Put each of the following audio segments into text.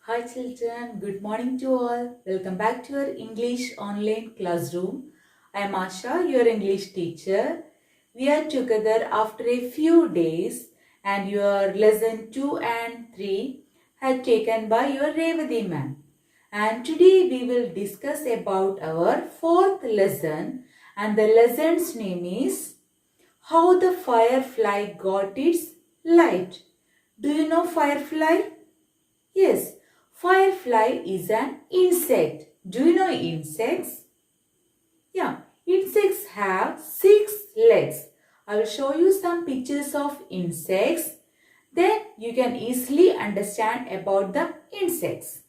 Hi children, good morning to all. Welcome back to your English online classroom. I am Asha, your English teacher. We are together after a few days and your lesson 2 and 3 had taken by your Revati ma'am. And today we will discuss about our fourth lesson and the lesson's name is How the Firefly Got Its Light. Do you know firefly? Yes, firefly is an insect. Do you know insects? Yeah, insects have 6 legs. I will show you some pictures of insects. Then you can easily understand about the insects.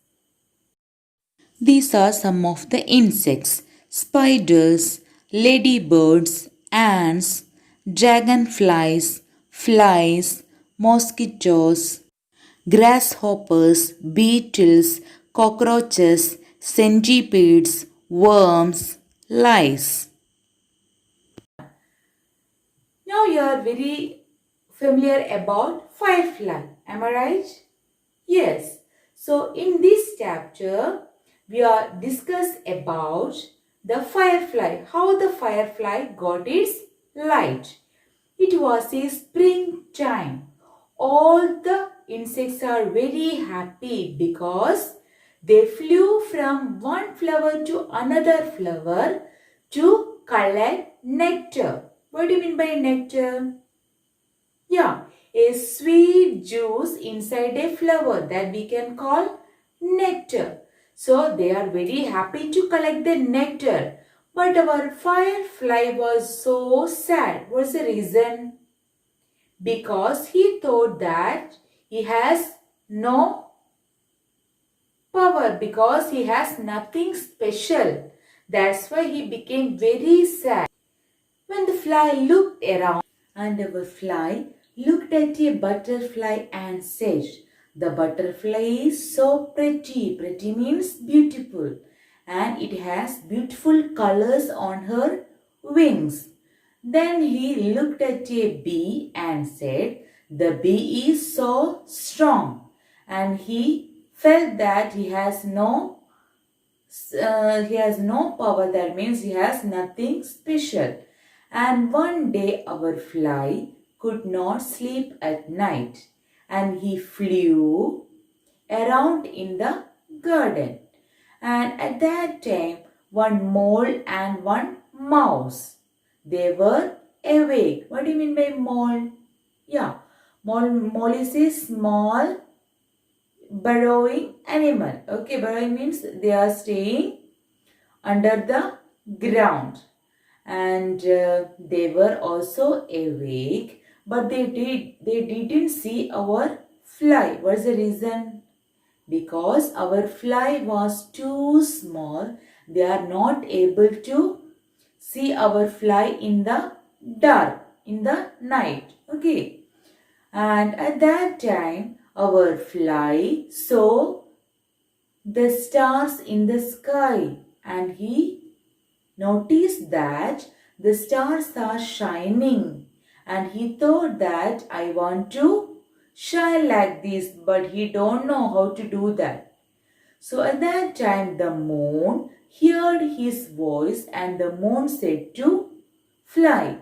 These are some of the insects. Spiders, ladybirds, ants, dragonflies, flies, mosquitoes, grasshoppers, beetles, cockroaches, centipedes, worms, lice. Now you are very familiar about firefly. Am I right? Yes. So in this chapter, we are discuss about the firefly. How the firefly got its light. It was a springtime. All the insects are very happy because they flew from one flower to another flower to collect nectar. What do you mean by nectar? Yeah, a sweet juice inside a flower that we can call nectar. So they are very happy to collect the nectar. But our firefly was so sad. What's the reason? Because he thought that he has no power, because he has nothing special. That's why he became very sad. When the fly looked around and our fly looked at a butterfly and said, "The butterfly is so pretty." Pretty means beautiful. And it has beautiful colors on her wings. Then he looked at a bee and said, "The bee is so strong." And he felt that he has no power. That means he has nothing special. And one day our fly could not sleep at night, and he flew around in the garden. And at that time, one mole and one mouse, they were awake. What do you mean by mole? Yeah, mole is a small burrowing animal. Okay, burrowing means they are staying under the ground. And they were also awake, but they didn't see our fly. What's the reason? Because our fly was too small. They are not able to see our fly in the dark, in the night. Okay. And at that time, our fly saw the stars in the sky, and he noticed that the stars are shining, and he thought that I want to shine like this, but he don't know how to do that. So at that time the moon heard his voice, and the moon said to fly,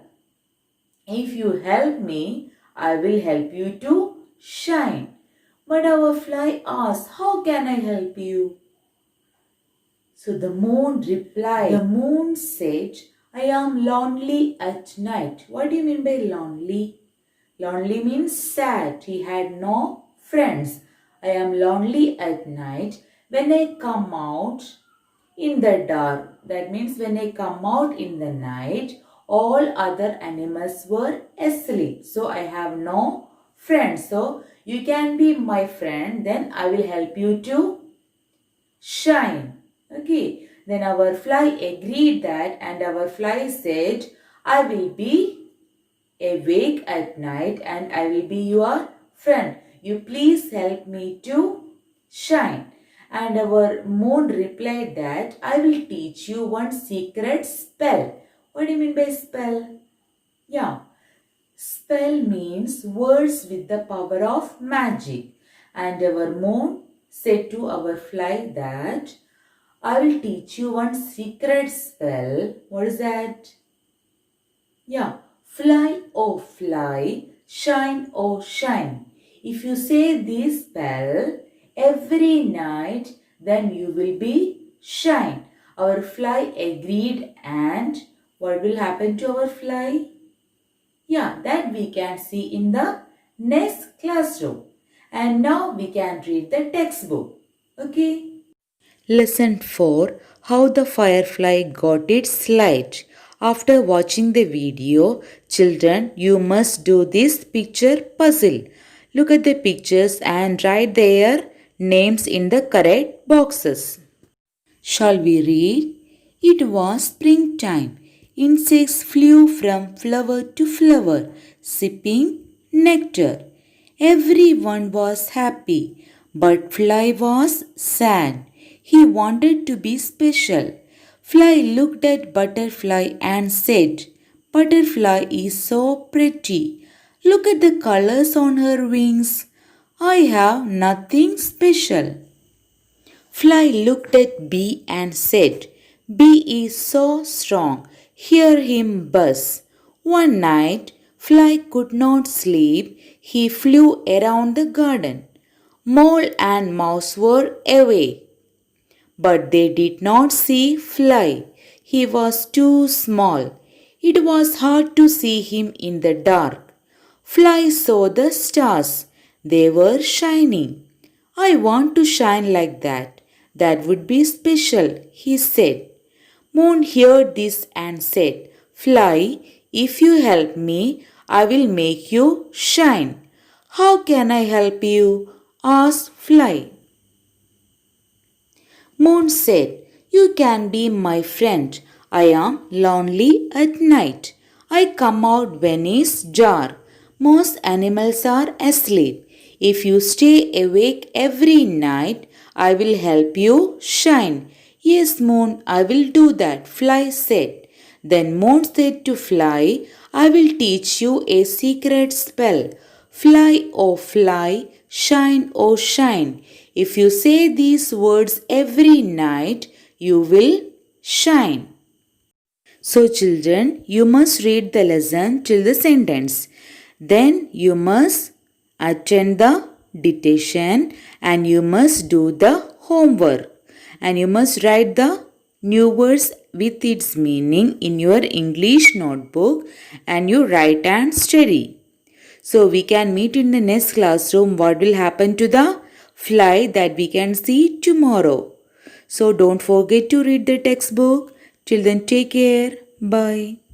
"If you help me, I will help you to shine." But our fly asked, "How can I help you?" So the moon replied. The moon said, "I am lonely at night." What do you mean by lonely? Lonely means sad. He had no friends. I am lonely at night. When I come out in the dark, that means when I come out in the night, all other animals were asleep. So I have no friends. So you can be my friend, then I will help you to shine. Okay. Then our fly agreed that, and our fly said, "I will be awake at night and I will be your friend. You please help me to shine." And our moon replied that, "I will teach you one secret spell." What do you mean by spell? Yeah. Spell means words with the power of magic. And our moon said to our fly that I will teach you one secret spell. What is that? Yeah, fly, oh fly, shine, oh shine. If you say this spell every night, then you will be shine. Our fly agreed, and what will happen to our fly? Yeah, that we can see in the next classroom. And now we can read the textbook. Okay. Lesson 4, How the Firefly Got Its Light. After watching the video, children, you must do this picture puzzle. Look at the pictures and write their names in the correct boxes. Shall we read? It was springtime. Insects flew from flower to flower, sipping nectar. Everyone was happy, but Fly was sad. He wanted to be special. Fly looked at Butterfly and said, Butterfly is so pretty. Look at the colors on her wings. I have nothing special. Fly looked at Bee and said, Bee is so strong. Hear him buzz. One night, Fly could not sleep. He flew around the garden. Mole and Mouse were away. But they did not see Fly. He was too small. It was hard to see him in the dark. Fly saw the stars. They were shining. I want to shine like that. That would be special, he said. Moon heard this and said, Fly, if you help me, I will make you shine. How can I help you? Asked Fly. Moon said, You can be my friend. I am lonely at night. I come out when it's dark. Most animals are asleep. If you stay awake every night, I will help you shine. Yes, Moon, I will do that, Fly said. Then Moon said to Fly, I will teach you a secret spell. Fly, oh fly, shine, oh shine. If you say these words every night, you will shine. So, children, you must read the lesson till the sentence. Then you must attend the dictation and you must do the homework. And you must write the new words with its meaning in your English notebook and you write and study. So we can meet in the next classroom what will happen to the fly that we can see tomorrow. So don't forget to read the textbook. Till then, take care. Bye.